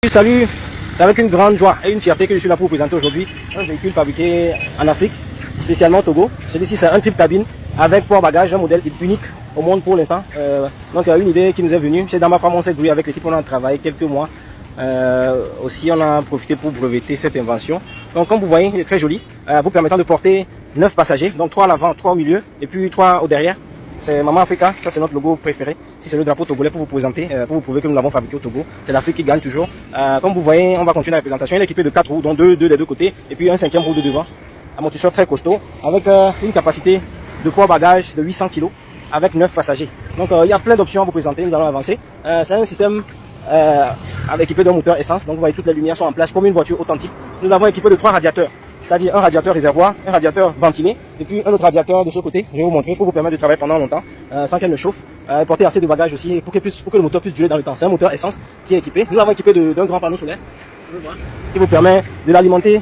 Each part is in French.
Salut, c'est avec une grande joie et une fierté que je suis là pour vous présenter aujourd'hui un véhicule fabriqué en Afrique, spécialement au Togo. Celui-ci c'est un type cabine avec port-bagages, un modèle unique au monde pour l'instant. Donc une idée qui nous est venue, chez Dama Farm on s'est grouillé avec l'équipe, on a travaillé quelques mois. Aussi on a profité pour breveter cette invention. Donc comme vous voyez, il est très joli, vous permettant de porter 9 passagers, donc 3 à l'avant, 3 au milieu et puis 3 au derrière. C'est Maman Africa, ça c'est notre logo préféré. Si c'est le drapeau togolais pour vous présenter, pour vous prouver que nous l'avons fabriqué au Togo. C'est l'Afrique qui gagne toujours. Comme vous voyez, on va continuer la présentation. Il est équipé de 4 roues, dont 2 des deux côtés, et puis un 5e roue de devant. Amortisseur très costaud, avec une capacité de poids bagage de 800 kg, avec 9 passagers. Donc il y a plein d'options à vous présenter, nous allons avancer. C'est un système équipé d'un moteur essence, donc vous voyez toutes les lumières sont en place comme une voiture authentique. Nous avons équipé de 3 radiateurs. C'est-à-dire un radiateur réservoir, un radiateur ventilé, et puis un autre radiateur de ce côté. Je vais vous montrer pour vous permettre de travailler pendant longtemps, sans qu'elle ne chauffe, porter assez de bagages aussi, pour que le moteur puisse durer dans le temps. C'est un moteur essence qui est équipé. Nous l'avons équipé d'un grand panneau solaire, qui vous permet de l'alimenter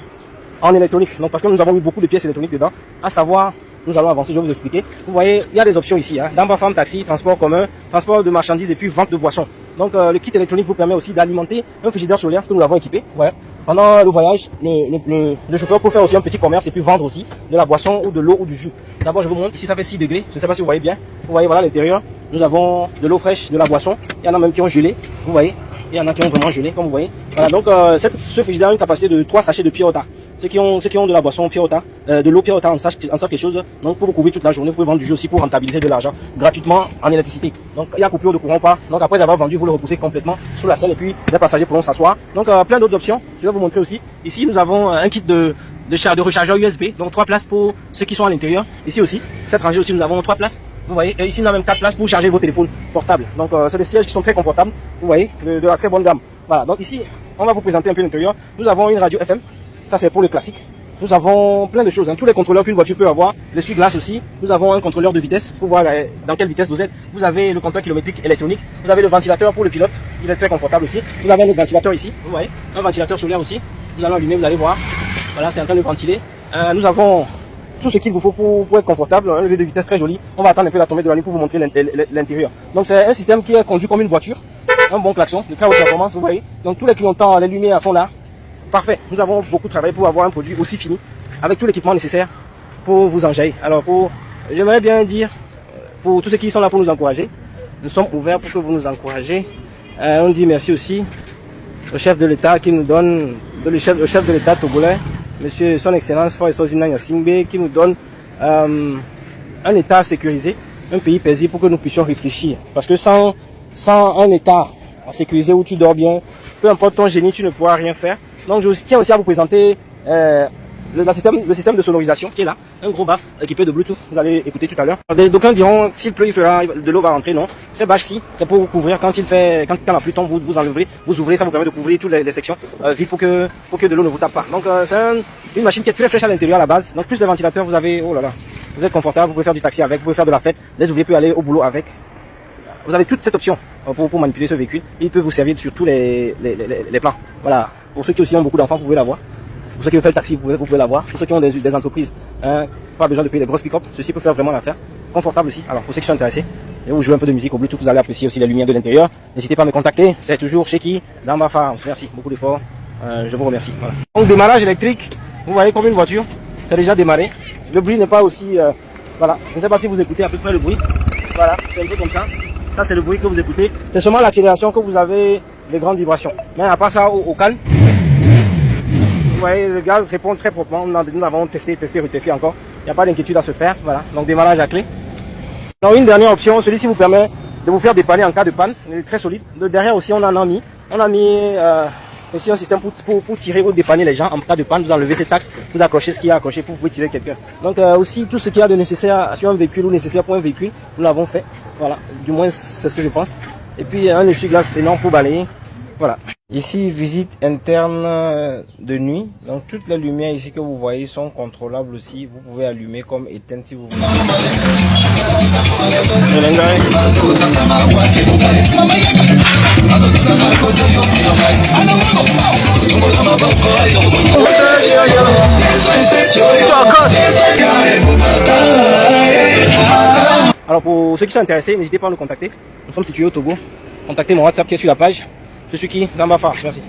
en électronique. Donc parce que nous avons mis beaucoup de pièces électroniques dedans, à savoir, nous allons avancer, je vais vous expliquer. Vous voyez, il y a des options ici, Dama Farm taxi, transport commun, transport de marchandises et puis vente de boissons. Donc le kit électronique vous permet aussi d'alimenter un frigidaire solaire que nous l'avons équipé. Voilà. Pendant le voyage, le chauffeur peut faire aussi un petit commerce et puis vendre aussi de la boisson ou de l'eau ou du jus. D'abord, je vous montre, ici ça fait 6 degrés, je ne sais pas si vous voyez bien. Vous voyez, voilà l'intérieur, nous avons de l'eau fraîche, de la boisson. Il y en a même qui ont gelé, vous voyez. Il y en a qui ont vraiment gelé, comme vous voyez. Voilà, donc ce frigidaire a une capacité de 3 sachets de Pure-Eau. Ceux qui ont de la boisson Pure-Eau, de l'eau Pure-Eau en savent quelque chose. Donc pour vous couvrir toute la journée, vous pouvez vendre du jus aussi pour rentabiliser de l'argent gratuitement en électricité. Donc il y a coupure de courant pas. Donc après avoir vendu, vous le repoussez complètement sous la selle et puis les passagers pourront s'asseoir. Donc plein d'autres options. Je vais vous montrer aussi. Ici nous avons un kit de rechargeur USB. Donc 3 places pour ceux qui sont à l'intérieur. Ici aussi, cette rangée aussi nous avons 3 places. Vous voyez, et ici nous avons même 4 places pour charger vos téléphones portables. Donc c'est des sièges qui sont très confortables. Vous voyez, de la très bonne gamme. Voilà, donc ici on va vous présenter un peu l'intérieur. Nous avons une radio FM. Ça c'est pour le classique. Nous avons plein de choses, tous les contrôleurs qu'une voiture peut avoir, l'essuie-glace aussi. Nous avons un contrôleur de vitesse pour voir dans quelle vitesse vous êtes. Vous avez le compteur kilométrique électronique. Vous avez le ventilateur pour le pilote, il est très confortable aussi. Vous avez un autre ventilateur ici, vous voyez, un ventilateur solaire aussi. Nous allons allumer, vous allez voir. Voilà, c'est en train de ventiler. Nous avons tout ce qu'il vous faut pour être confortable, un levier de vitesse très joli. On va attendre un peu la tombée de la nuit pour vous montrer l'intérieur. Donc c'est un système qui est conduit comme une voiture, un bon klaxon, de très haute performance, vous voyez. Donc tous les clignotants, les lumières sont là. Parfait, nous avons beaucoup travaillé pour avoir un produit aussi fini, avec tout l'équipement nécessaire pour vous enjailler. Alors j'aimerais bien dire, pour tous ceux qui sont là pour nous encourager, nous sommes ouverts pour que vous nous encouragez. On dit merci aussi au chef de l'État qui nous donne, le chef de l'État togolais, Monsieur Son Excellence Faure Zinang Singbe, qui nous donne un État sécurisé, un pays paisible pour que nous puissions réfléchir. Parce que sans un État sécurisé où tu dors bien, peu importe ton génie, tu ne pourras rien faire. Donc je tiens aussi à vous présenter le système de sonorisation qui est là, un gros baffle équipé de Bluetooth, vous allez écouter tout à l'heure. D'aucuns diront s'il pleut, de l'eau va rentrer, non. Ces bâches-ci, c'est pour vous couvrir quand la pluie tombe, vous enlevez, vous ouvrez, ça vous permet de couvrir toutes les sections vides pour que de l'eau ne vous tape pas. Donc c'est une machine qui est très fraîche à l'intérieur à la base. Donc plus de ventilateurs, vous avez, oh là là, vous êtes confortable, vous pouvez faire du taxi avec, vous pouvez faire de la fête, les ouvriers peuvent aller au boulot avec. Vous avez toute cette option pour manipuler ce véhicule. Il peut vous servir sur tous les plans. Voilà. Pour ceux qui aussi ont beaucoup d'enfants, vous pouvez l'avoir. Pour ceux qui veulent faire le taxi, vous pouvez l'avoir. Pour ceux qui ont des entreprises, pas besoin de payer des grosses pick-up, ceci peut faire vraiment l'affaire. Confortable aussi. Alors pour ceux qui sont intéressés, et vous jouez un peu de musique au Bluetooth, vous allez apprécier aussi les lumières de l'intérieur. N'hésitez pas à me contacter. C'est toujours chez qui Dama Farm. Merci. Beaucoup d'efforts. Je vous remercie. Voilà. Donc démarrage électrique. Vous voyez comme une voiture. C'est déjà démarré. Le bruit n'est pas aussi. Voilà. Je ne sais pas si vous écoutez à peu près le bruit. Voilà. C'est un peu comme ça. Ça c'est le bruit que vous écoutez. C'est seulement l'accélération que vous avez des grandes vibrations. Mais à part ça, au calme. Vous voyez, le gaz répond très proprement. Nous avons testé, retesté encore. Il n'y a pas d'inquiétude à se faire. Voilà. Donc démarrage à clé. Donc une dernière option, celui-ci vous permet de vous faire dépanner en cas de panne. Il est très solide. De derrière aussi, on en a mis. On a mis aussi un système pour tirer ou dépanner les gens en cas de panne. Vous enlevez cet axe, vous accrochez ce qu'il y a accroché pour vous pouvez tirer quelqu'un. Donc aussi tout ce qu'il y a de nécessaire sur un véhicule ou nécessaire pour un véhicule, nous l'avons fait. Voilà. Du moins c'est ce que je pense. Et puis un essuie-glace énorme pour balayer. Voilà. Ici, visite interne de nuit. Donc toutes les lumières ici que vous voyez sont contrôlables aussi. Vous pouvez allumer comme éteindre si vous voulez. Alors pour ceux qui sont intéressés, n'hésitez pas à nous contacter. Nous sommes situés au Togo. Contactez mon WhatsApp qui est sur la page. Je suis qui Dama Farm. Merci.